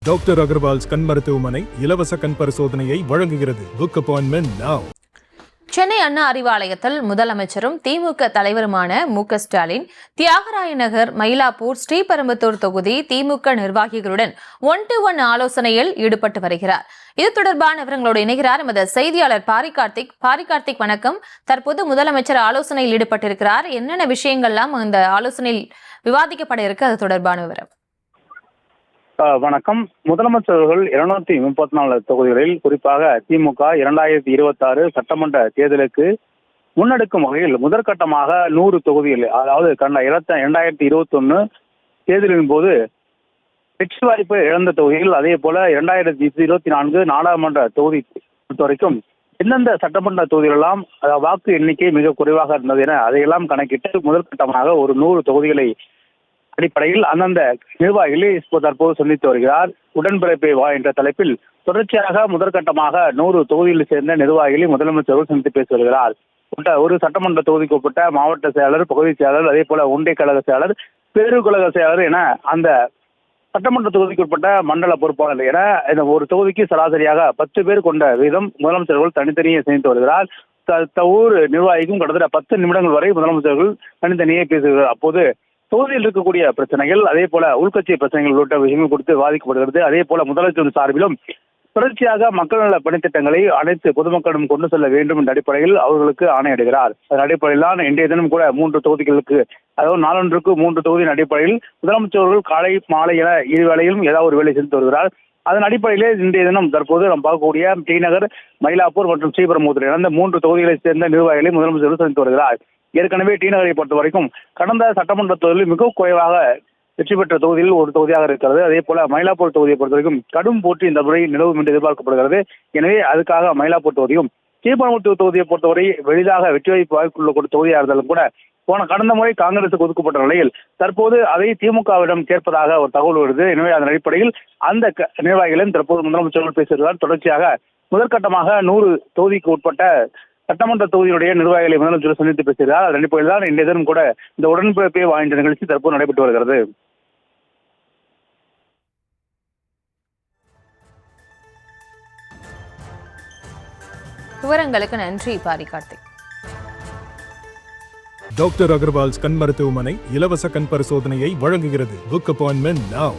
Doctor Agarwal's கண் மருத்துவமனை இலவச கண் பரிசோதனையை வழங்குகிறது. Book appointment now. Chennai Anna அறிவாலயத்தில் முதலமைச்சரும் திமுக தலைவருமான மு.க.ஸ்டாலின் தியாகராய நகர், மயிலாப்பூர், ஸ்ரீபெரும்புதூர் தொகுதி திமுக நிர்வாகிகளுடன் 1-to-1 ஆலோசனையில் ஈடுபட்டு வருகிறார். இது தொடர்பான விவரங்களோடு இணைகிறார் எமது செய்தியாளர் பாரிகார்த்திக். வணக்கம். தற்போது முதலமைச்சர் ஆலோசனையில் ஈடுபட்டிருக்கிறார். என்னென்ன விஷயங்கள்லாம் அந்த ஆலோசனையில் விவாதிக்கப்பட இருக்கு, அது தொடர்பான விவரம்? வணக்கம். முதலமைச்சர்கள் 234 தொகுதிகளில் குறிப்பாக திமுக 2026 சட்டமன்ற தேர்தலுக்கு முன்னெடுக்கும் வகையில் முதற்கட்டமாக 100 தொகுதிகள், அதாவது கடந்த 2021 தேர்தலின் போது வெற்றி வாய்ப்பு இழந்த தொகுதிகள், அதே போல 2024 நாடாளுமன்ற தொகுதி பொறுத்த வரைக்கும் எந்தெந்த சட்டமன்ற தொகுதிகளெல்லாம் வாக்கு எண்ணிக்கை மிக குறைவாக இருந்தது என அதையெல்லாம் கணக்கிட்டு முதற்கட்டமாக ஒரு 100 தொகுதிகளை அடிப்படையில் அந்தந்த நிர்வாகிகளை தற்போது சந்தித்து வருகிறார். உடன்பிறப்பை வா என்ற தலைப்பில் தொடர்ச்சியாக முதற்கட்டமாக 100 தொகுதிகளில் சேர்ந்த நிர்வாகிகளை முதலமைச்சர்கள் சந்தித்து பேசி வருகிறார். ஒரு சட்டமன்ற தொகுதிக்கு உட்பட்ட மாவட்ட செயலர், பகுதி செயலர், அதே போல ஒன்றிய கழக செயலர், பேருக்கழக செயலர் என அந்த சட்டமன்ற தொகுதிக்கு உட்பட்ட மண்டல பொறுப்பாளர் என இந்த ஒரு தொகுதிக்கு சராசரியாக 10 பேர் கொண்ட வீதம் முதலமைச்சர்கள் தனித்தனியே சந்தித்து வருகிறார். ஒவ்வொரு நிர்வாகிக்கும் கிட்டத்தட்ட 10 நிமிடங்கள் வரை முதலமைச்சர்கள் தனித்தனியே பேசுகிறார். அப்போது தொகுதியில் இருக்கக்கூடிய பிரச்சனைகள், அதே போல உள்கட்சி பிரச்சனைகள் உள்ளிட்ட விஷயங்கள் குறித்து விவாதிக்கப்படுகிறது. அதே போல முதலமைச்சர் சார்பிலும் தொடர்ச்சியாக மக்கள் நல பணித்திட்டங்களை அனைத்து பொதுமக்களிடம் கொண்டு செல்ல வேண்டும் என்ற அடிப்படையில் அவர்களுக்கு ஆணையிடுகிறார். அதன் அடிப்படையில் தான் இன்றைய தினம் கூட 3 தொகுதிகளுக்கு, அதாவது நாளொன்றுக்கு 3 தொகுதியின் அடிப்படையில் முதலமைச்சர்கள் காலை மாலை என இருவேளையிலும் ஏதாவது ஒரு வேலை செஞ்சு வருகிறார். அதன் அடிப்படையிலே இன்றைய தினம் தற்போது நாம் பார்க்கக்கூடிய டி நகர், மயிலாப்பூர் மற்றும் ஸ்ரீபெரும்புதூர் என 3 தொகுதிகளை சேர்ந்த நிர்வாகிகளை முதலமைச்சர்கள் சந்தித்து வருகிறார். ஏற்கனவே டி நகரை பொறுத்த வரைக்கும் கடந்த சட்டமன்ற தொகுதியில் மிக குறைவாக வெற்றி பெற்ற தொகுதியில் ஒரு தொகுதியாக இருக்கிறது. அதே போல மயிலாப்பூர் தொகுதியை பொறுத்த வரைக்கும் கடும் போட்டி இந்த முறை நிலவும் என்று எதிர்பார்க்கப்படுகிறது. எனவே அதுக்காக மயிலாப்பூர் தொகுதியும், ஸ்ரீபெரும்புதூர் தொகுதியை பொறுத்தவரை எளிதாக வெற்றி வாய்ப்புள்ள தொகுதியாக இருந்தாலும் கூட கடந்த முறை காங்கிரசுக்கு ஒதுக்கப்பட்ட நிலையில் தற்போது அதை திமுகவிடம் கேட்பதாக ஒரு தகவல் வருது. எனவே அதன் அடிப்படையில் அந்த நிர்வாகிகளும் தற்போது முதலமைச்சர்கள் பேசுகிறார். தொடர்ச்சியாக முதற்கட்டமாக 100 தொகுதிக்கு உட்பட்ட சட்டமன்ற தொகுதியுடைய நிர்வாகிகளை முதலமைச்சர் சந்தித்து பேசுகிறார். அதன் அடிப்படையில் தான் இன்றைய தினம் கூட இந்த உடன்பிறப்பை வாய்ந்த நிகழ்ச்சி தற்போது நடைபெற்று வருகிறது. விவரங்களுக்கு நன்றி பாரிகார்த்திக். டாக்டர் அகர்வால்ஸ் கண் மருத்துவமனை இலவச கண் பரிசோதனையை வழங்குகிறது. Book appointment now.